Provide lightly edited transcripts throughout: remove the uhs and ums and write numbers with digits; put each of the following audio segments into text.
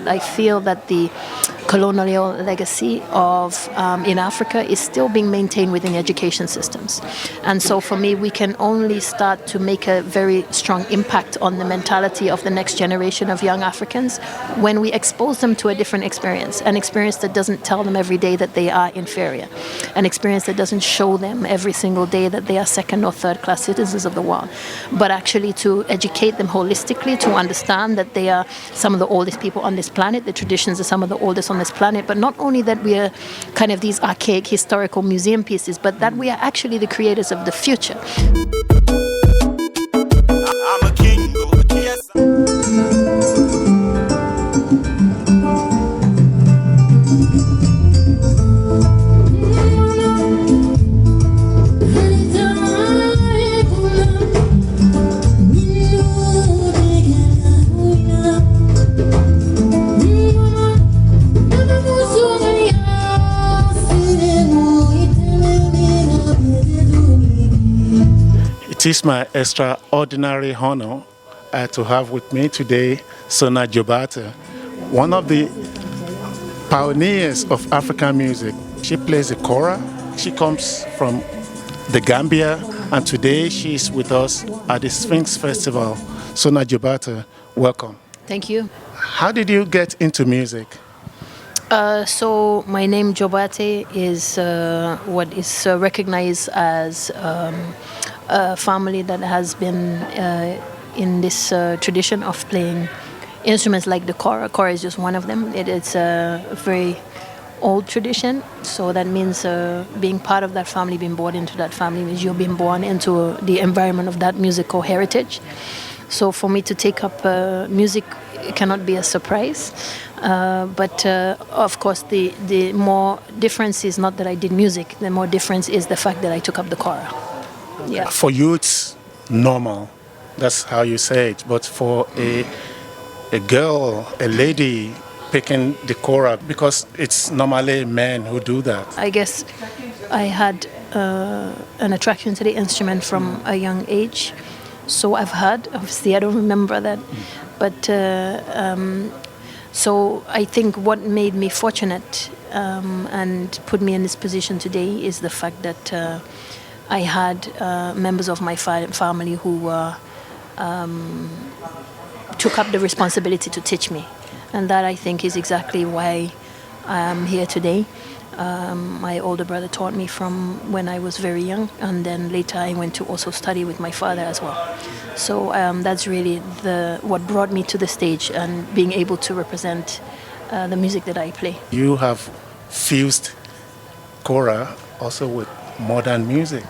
I feel that the colonial legacy of in Africa is still being maintained within education systems. And so for me, we can only start to make a very strong impact on the mentality of the next generation of young Africans when we expose them to a different experience, an experience that doesn't tell them every day that they are inferior, an experience that doesn't show them every single day that they are second or third class citizens of the world, but actually to educate them holistically, to understand that they are some of the oldest people on this planet, the traditions are some of the oldest on this planet, but not only that we are kind of these archaic historical museum pieces, but that we are actually the creators of the future. I'm a king, yes. It is my extraordinary honor to have with me today Sona Jobarteh, one of the pioneers of African music. She plays the Kora. She comes from the Gambia, and today she is with us at the Sphinx Festival. Sona Jobarteh, welcome. Thank you. How did you get into music? So my name Diabate is what is recognized as a family that has been in this tradition of playing instruments like the Kora. Kora is just one of them. It's a very old tradition, so that means being part of that family, being born into that family, means you're being born into the environment of that musical heritage. So for me to take up music, it cannot be a surprise. But of course, the more difference is not that I did music. The more difference is the fact that I took up the Kora. Yeah. For you, it's normal. That's how you say it. But for a girl, a lady picking the Kora, because it's normally men who do that. I guess I had an attraction to the instrument from a young age. So I've heard, obviously I don't remember that, but so I think what made me fortunate and put me in this position today is the fact that I had members of my family who took up the responsibility to teach me, and that I think is exactly why I am here today. My older brother taught me from when I was very young, and then later I went to also study with my father as well. So that's really what brought me to the stage and being able to represent the music that I play. You have fused Kora also with modern music.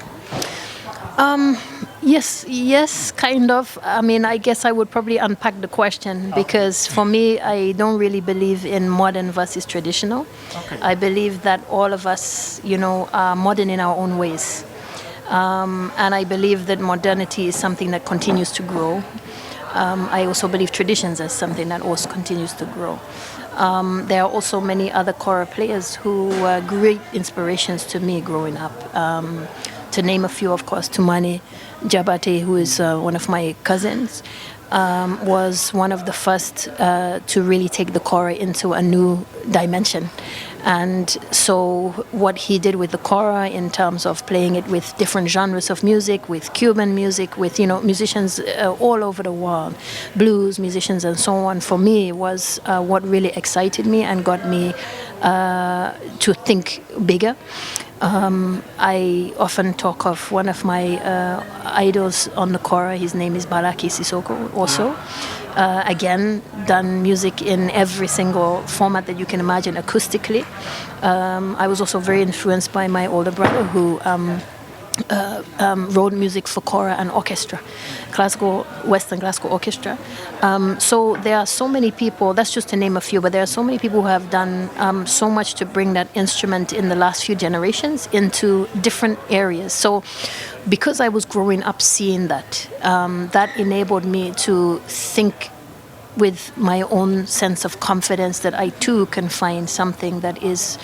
Yes, kind of. I mean, I guess I would probably unpack the question, because for me, I don't really believe in modern versus traditional. Okay. I believe that all of us, are modern in our own ways. And I believe that modernity is something that continues to grow. I also believe traditions as something that also continues to grow. There are also many other Kora players who were great inspirations to me growing up. To name a few, of course, Toumani, Diabate, who is one of my cousins, was one of the first to really take the Kora into a new dimension. And so what he did with the Kora in terms of playing it with different genres of music, with Cuban music, with musicians all over the world, blues musicians and so on, for me was what really excited me and got me to think bigger. I often talk of one of my idols on the Kora. His name is Ballake, Cissoko also. Again, done music in every single format that you can imagine acoustically. I was also very influenced by my older brother who wrote music for Kora and orchestra, Western classical orchestra. So there are so many people, that's just to name a few, but there are so many people who have done so much to bring that instrument in the last few generations into different areas. So because I was growing up seeing that, that enabled me to think with my own sense of confidence that I too can find something that is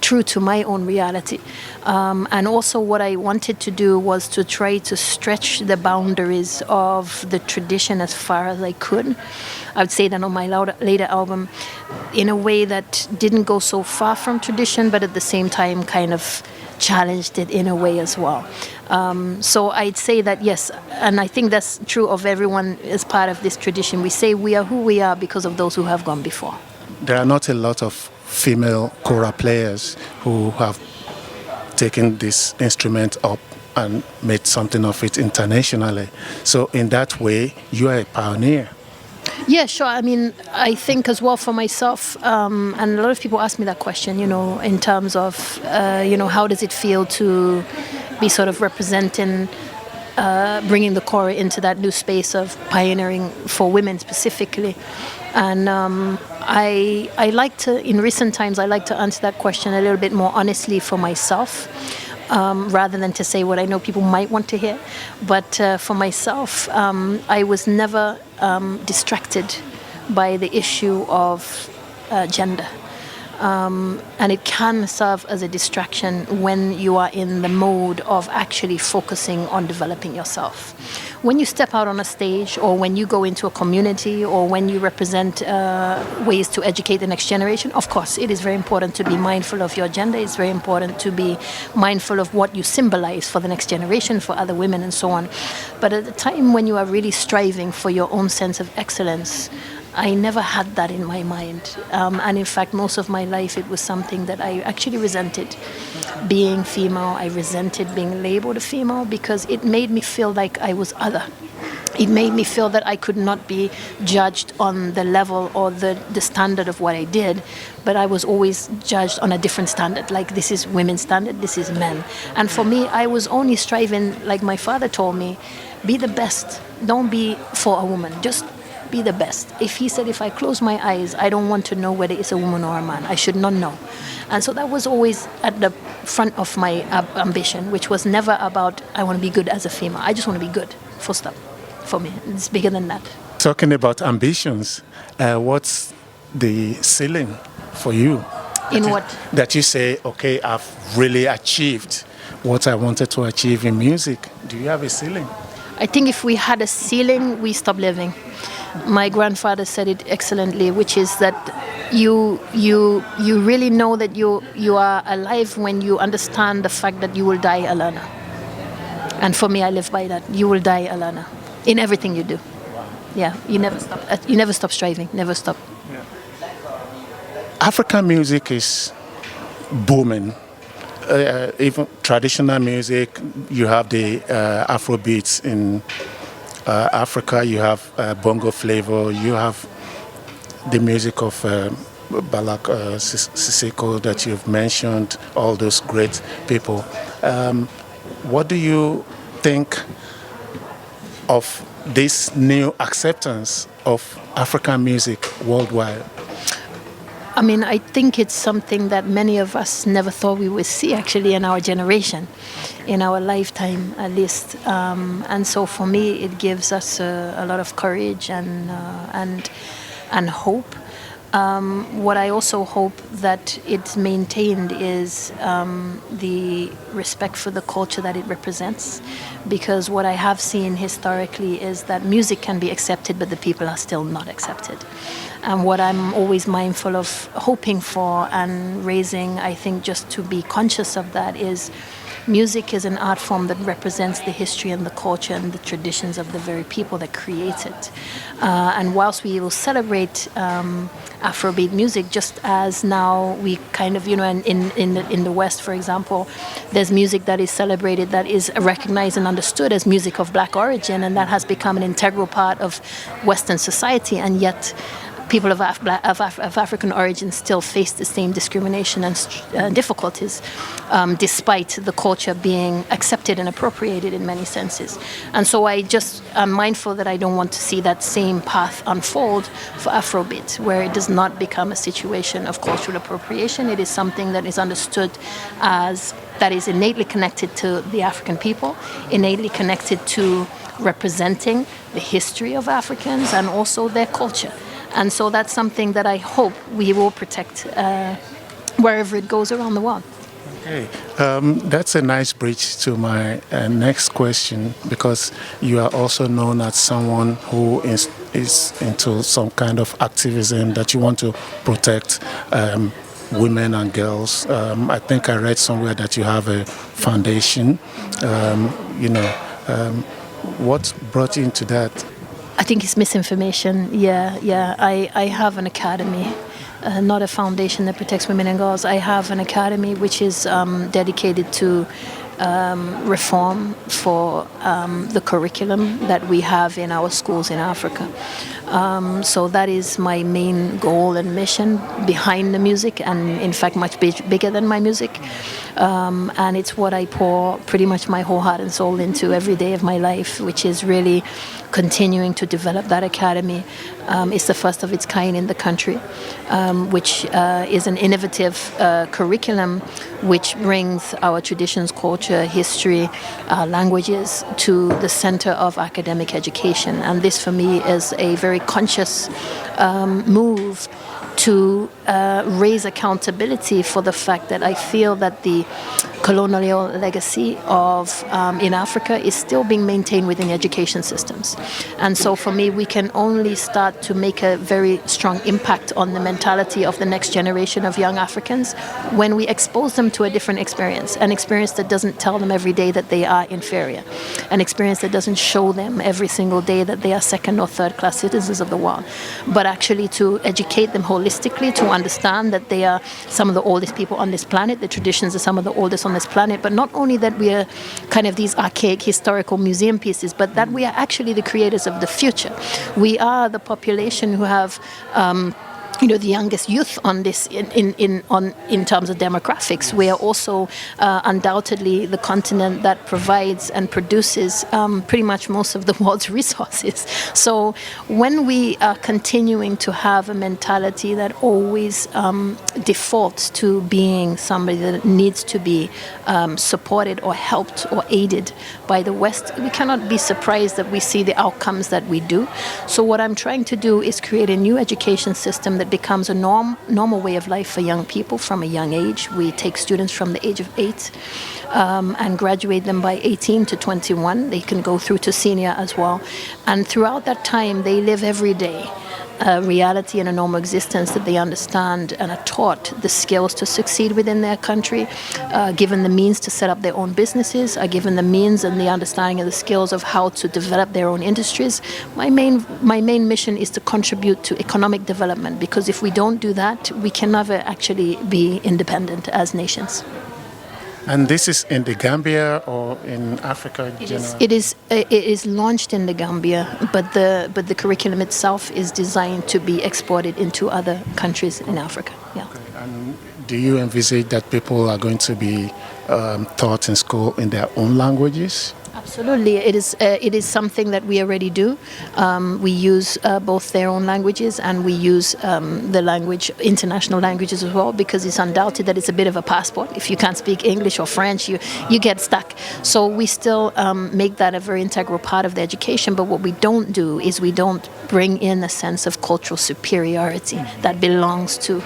true to my own reality. And also what I wanted to do was to try to stretch the boundaries of the tradition as far as I could. I would say that on my later album, in a way that didn't go so far from tradition, but at the same time kind of challenged it in a way as well. So I'd say that yes, and I think that's true of everyone as part of this tradition. We say we are who we are because of those who have gone before. There are not a lot of female kora players who have taken this instrument up and made something of it internationally. So in that way, you are a pioneer. Yeah, sure. I mean, I think as well for myself, and a lot of people ask me that question, in terms of, how does it feel to be sort of representing, bringing the Kora into that new space of pioneering for women specifically. And I like to, in recent times, I like to answer that question a little bit more honestly for myself. Rather than to say what I know people might want to hear. But for myself, I was never distracted by the issue of gender. And it can serve as a distraction when you are in the mode of actually focusing on developing yourself. When you step out on a stage, or when you go into a community, or when you represent ways to educate the next generation, of course, it is very important to be mindful of your gender. It's very important to be mindful of what you symbolize for the next generation, for other women, and so on. But at the time when you are really striving for your own sense of excellence, I never had that in my mind. And in fact, most of my life, it was something that I actually resented. Being female, I resented being labeled a female because it made me feel like I was other. It made me feel that I could not be judged on the level or the standard of what I did, but I was always judged on a different standard, like this is women's standard, this is men. And for me, I was only striving, like my father told me, be the best. Don't be for a woman, just be the best. If he said, if I close my eyes, I don't want to know whether it's a woman or a man. I should not know. And so that was always at the front of my ambition, which was never about, I want to be good as a female. I just want to be good, full stop. For me, it's bigger than that. Talking about ambitions, what's the ceiling for you? In what? That you say, okay, I've really achieved what I wanted to achieve in music. Do you have a ceiling? I think if we had a ceiling, we stop living. My grandfather said it excellently, which is that you really know that you are alive when you understand the fact that you will die a learner. And for me, I live by that. You will die a learner in everything you do. Yeah, you never stop. You never stop striving. Never stop. Yeah. African music is booming. Even traditional music, you have the Afro beats in Africa, you have bongo flavor, you have the music of Ballake, Cissoko that you've mentioned, all those great people. What do you think of this new acceptance of African music worldwide? I mean, I think it's something that many of us never thought we would see, actually, in our generation, in our lifetime, at least. And so, for me, it gives us a lot of courage and hope. What I also hope that it's maintained is the respect for the culture that it represents, because what I have seen historically is that music can be accepted, but the people are still not accepted. And what I'm always mindful of hoping for and raising, I think, just to be conscious of that, is music is an art form that represents the history and the culture and the traditions of the very people that create it. And whilst we will celebrate Afrobeat music, just as now we kind of, in the West, for example, there's music that is celebrated that is recognized and understood as music of black origin, and that has become an integral part of Western society, and yet people of African origin still face the same discrimination and difficulties, despite the culture being accepted and appropriated in many senses. And so I'm mindful that I don't want to see that same path unfold for Afrobeat, where it does not become a situation of cultural appropriation. It is something that is understood as, that is innately connected to the African people, innately connected to representing the history of Africans and also their culture. And so that's something that I hope we will protect wherever it goes around the world. Okay, that's a nice bridge to my next question, because you are also known as someone who is into some kind of activism that you want to protect women and girls. I think I read somewhere that you have a foundation. What brought you into that? I think it's misinformation. Yeah. I have an academy. Not a foundation that protects women and girls. I have an academy which is dedicated to reform for the curriculum that we have in our schools in Africa. So that is my main goal and mission behind the music, and in fact much bigger than my music. And it's what I pour pretty much my whole heart and soul into every day of my life, which is really continuing to develop that academy. It's the first of its kind in the country, which is an innovative curriculum which brings our traditions, culture, history, languages to the center of academic education. And this for me is a very conscious move to raise accountability for the fact that I feel that the colonial legacy of in Africa is still being maintained within education systems. And so for me, we can only start to make a very strong impact on the mentality of the next generation of young Africans when we expose them to a different experience, an experience that doesn't tell them every day that they are inferior, an experience that doesn't show them every single day that they are second or third class citizens of the world, but actually to educate them holistically, to understand that they are some of the oldest people on this planet, the traditions are some of the oldest on this planet, but not only that we are kind of these archaic historical museum pieces, but that we are actually the creators of the future. We are the population who have the youngest youth on this in terms of demographics. We are also undoubtedly the continent that provides and produces pretty much most of the world's resources. So when we are continuing to have a mentality that always defaults to being somebody that needs to be supported or helped or aided by the West, we cannot be surprised that we see the outcomes that we do. So what I'm trying to do is create a new education system that becomes a normal way of life for young people from a young age. We take students from the age of 8 and graduate them by 18 to 21. They can go through to senior as well. And throughout that time, they live every day a reality and a normal existence that they understand and are taught the skills to succeed within their country, given the means to set up their own businesses, are given the means and the understanding of the skills of how to develop their own industries. My main mission is to contribute to economic development, because if we don't do that, we can never actually be independent as nations. And this is in the Gambia or in Africa generally? It is launched in the Gambia, but the curriculum itself is designed to be exported into other countries in Africa. Yeah. Okay. And do you envisage that people are going to be taught in school in their own languages? Absolutely, it is something that we already do. We use both their own languages, and we use the international languages as well, because it's undoubted that it's a bit of a passport. If you can't speak English or French, you get stuck. So we still make that a very integral part of the education. But what we don't do is we don't bring in a sense of cultural superiority that belongs to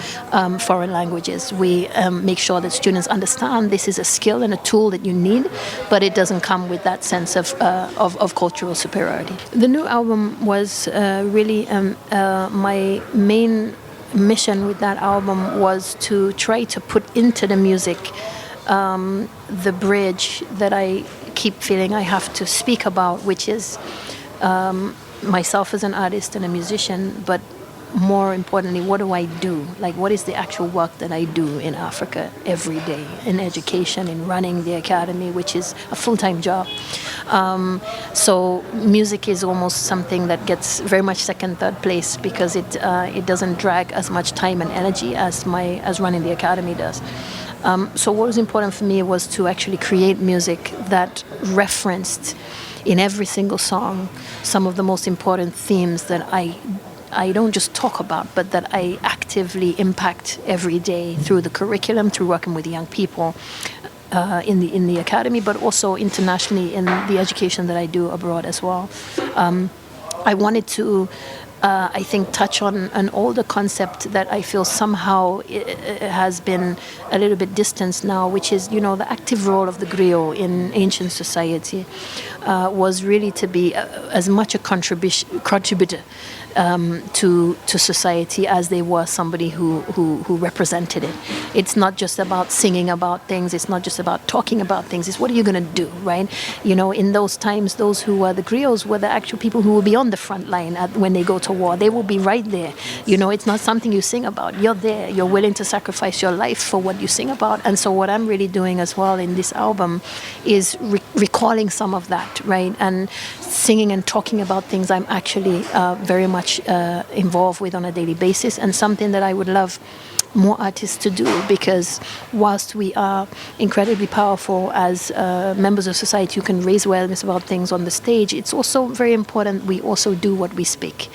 foreign languages. We make sure that students understand this is a skill and a tool that you need, but it doesn't come with that sense of cultural superiority. The new album was really my main mission with that album was to try to put into the music the bridge that I keep feeling I have to speak about, which is myself as an artist and a musician, but more importantly, what do I do? Like, what is the actual work that I do in Africa every day, in education, in running the academy, which is a full-time job. So music is almost something that gets very much second, third place, because it doesn't drag as much time and energy as running the academy does. So what was important for me was to actually create music that referenced in every single song some of the most important themes that I don't just talk about, but that I actively impact every day through the curriculum, through working with young people in the academy, but also internationally in the education that I do abroad as well. I wanted to I think, touch on an older concept that I feel somehow has been a little bit distanced now, which is, the active role of the griot in ancient society was really to be as much a contributor to society as they were somebody who represented it. It's not just about singing about things. It's not just about talking about things. It's what are you going to do, right? In those times, those who were the griots were the actual people who will be on the front line when they go to war. They will be right there. It's not something you sing about. You're there. You're willing to sacrifice your life for what you sing about. And so what I'm really doing as well in this album is recalling some of that, right? And singing and talking about things I'm actually very much involved with on a daily basis, and something that I would love more artists to do, because whilst we are incredibly powerful as members of society who can raise awareness about things on the stage, it's also very important we also do what we speak,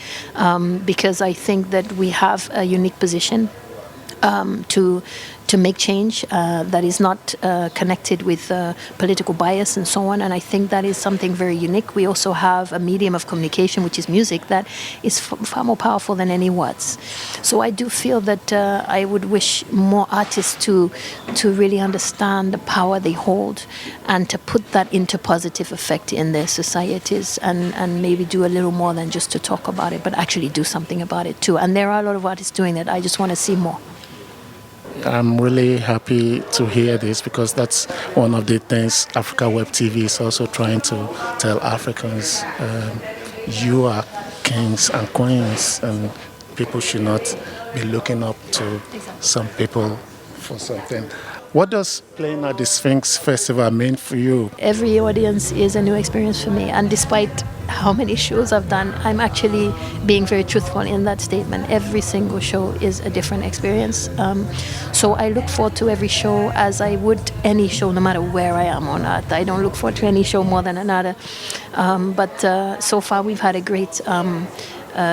because I think that we have a unique position to make change that is not connected with political bias and so on. And I think that is something very unique. We also have a medium of communication, which is music, that is far more powerful than any words. So I do feel that I would wish more artists to really understand the power they hold and to put that into positive effect in their societies, and maybe do a little more than just to talk about it, but actually do something about it too. And there are a lot of artists doing that. I just want to see more. I'm really happy to hear this, because that's one of the things Africa Web TV is also trying to tell Africans. You are kings and queens, and people should not be looking up to some people for something. What does playing at the Sphinx Festival mean for you? Every audience is a new experience for me, and despite how many shows I've done, I'm actually being very truthful in that statement. Every single show is a different experience. So I look forward to every show as I would any show, no matter where I am on earth. I don't look forward to any show more than another. But so far we've had a great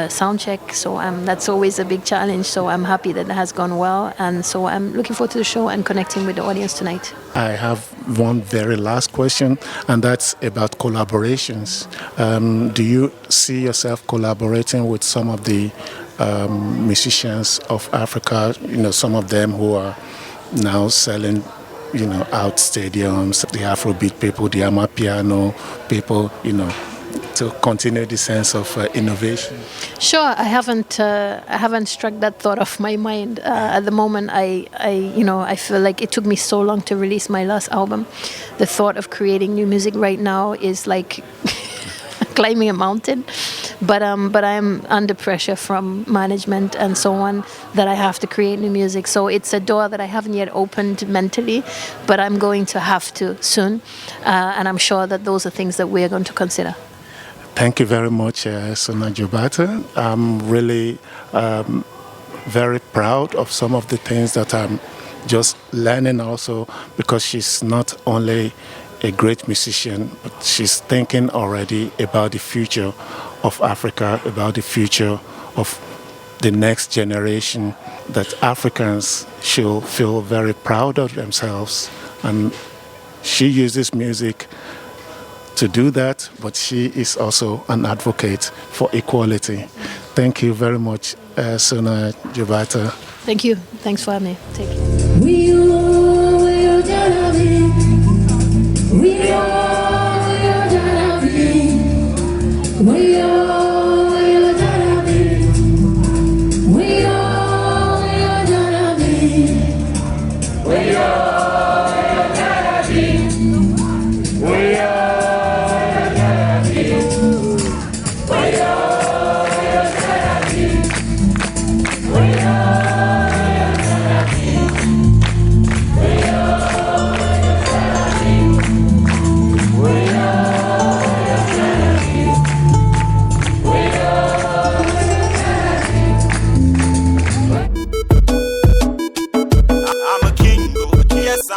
sound check, so that's always a big challenge. So I'm happy that it has gone well, and so I'm looking forward to the show and connecting with the audience tonight. I have one very last question, and that's about collaborations. Do you see yourself collaborating with some of the musicians of Africa? Some of them who are now selling out stadiums, the Afrobeat people, the Amapiano people, to continue the sense of innovation? Sure, I haven't struck that thought off my mind. At the moment, I feel like it took me so long to release my last album. The thought of creating new music right now is like climbing a mountain. But I'm under pressure from management and so on that I have to create new music. So it's a door that I haven't yet opened mentally, but I'm going to have to soon. And I'm sure that those are things that we're going to consider. Thank you very much, Sona Jobarteh. I'm really very proud of some of the things that I'm just learning also, because she's not only a great musician, but she's thinking already about the future of Africa, about the future of the next generation, that Africans should feel very proud of themselves. And she uses music to do that, but she is also an advocate for equality. Thank you very much, Sona Jobarteh. Thank you. Thanks for having me. Take care.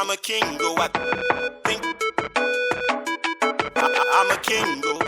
I'm a king, go. I think I'm a king, go.